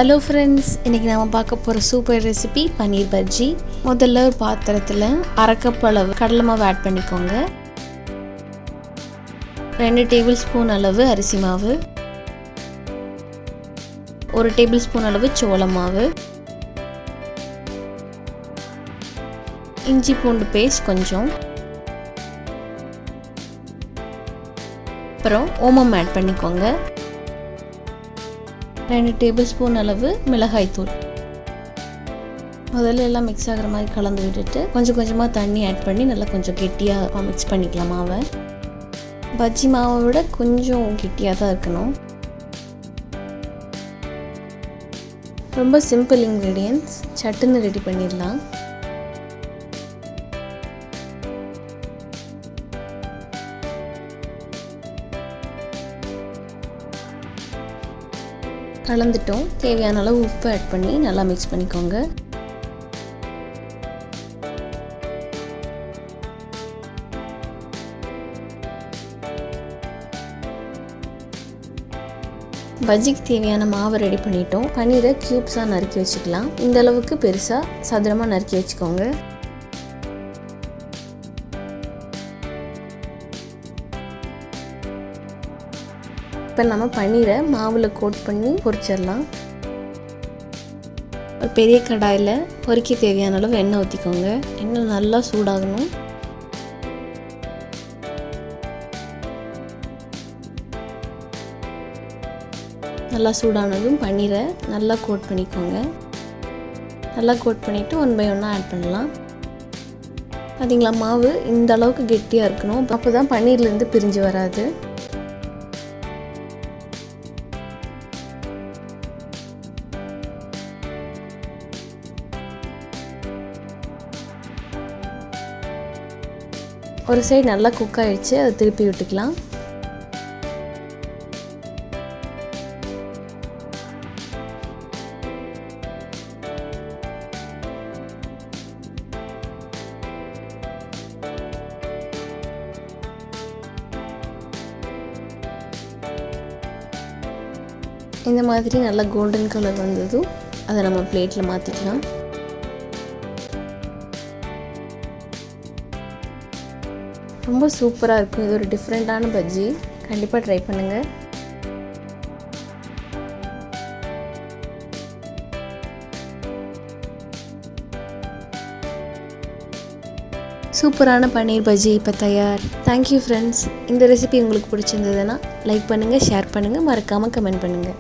Hello friends, இன்றைக்கி நாம் பார்க்க போகிற சூப்பர் ரெசிபி பன்னீர் பஜ்ஜி. முதல்ல ஒரு பாத்திரத்தில் அரை கப் அளவு கடலை மாவு ஆட் பண்ணிக்கோங்க. 2 டேபிள் ஸ்பூன் அளவு அரிசி மாவு, 1 டேபிள் ஸ்பூன் அளவு சோள மாவு, இஞ்சி பூண்டு பேஸ்ட் கொஞ்சம், அப்புறம் ஓமம் ஆட் பண்ணிக்கோங்க. 2 டேபிள் ஸ்பூன் அளவு மிளகாய் தூள். முதல்ல எல்லாம் மிக்ஸ் ஆகிற மாதிரி கலந்து விட்டுட்டு கொஞ்சம் கொஞ்சமாக தண்ணி ஆட் பண்ணி நல்லா கொஞ்சம் கெட்டியாக மிக்ஸ் பண்ணிக்கலாம் மாவை. பஜ்ஜி மாவை விட கொஞ்சம் கெட்டியாக தான் இருக்கணும். ரொம்ப சிம்பிள் இன்க்ரீடியன்ட்ஸ், சட்டுன்னு ரெடி பண்ணிடலாம். கலந்துட்டோம். தேவையான அளவு உப்பு ஆட் பண்ணி நல்லா மிக்ஸ் பண்ணிக்கோங்க. பஜ்ஜிக்கு தேவையான மாவை ரெடி பண்ணிட்டோம். பன்னீரை க்யூப்ஸாக நறுக்கி வச்சுக்கலாம். இந்த அளவுக்கு பெருசாக சதுரமாக நறுக்கி வச்சுக்கோங்க. இப்போ நம்ம பன்னீரை மாவில் கோட் பண்ணி பொரிச்சிடலாம். ஒரு பெரிய கடாயில் பொரிக்க தேவையான அளவு எண்ணெய் ஊற்றிக்கோங்க. எண்ணெய் நல்லா சூடாகணும். நல்லா சூடானதும் பன்னீரை நல்லா கோட் பண்ணிக்கோங்க. நல்லா கோட் பண்ணிவிட்டு 1 by 1 ஆட் பண்ணலாம். பார்த்தீங்களா, மாவு இந்த அளவுக்கு கெட்டியாக இருக்கணும். அப்போ தான் பன்னீர்லேருந்து பிரிஞ்சு வராது. ஒரு சைடு நல்லா குக் ஆகிடுச்சு, அதை திருப்பி விட்டுக்கலாம். இந்த மாதிரி நல்லா கோல்டன் கலர் வந்ததும் அதை நம்ம பிளேட்டில் மாற்றிக்கலாம். ரொம்ப சூப்பராக இருக்கும். இது ஒரு டிஃப்ரெண்ட்டான பஜ்ஜி. கண்டிப்பாக ட்ரை பண்ணுங்கள். சூப்பரான பன்னீர் பஜ்ஜி இப்போ தயார். Thank you friends. இந்த ரெசிபி உங்களுக்கு பிடிச்சிருந்ததுன்னா லைக் பண்ணுங்கள், ஷேர் பண்ணுங்கள், மறக்காமல் கமெண்ட் பண்ணுங்கள்.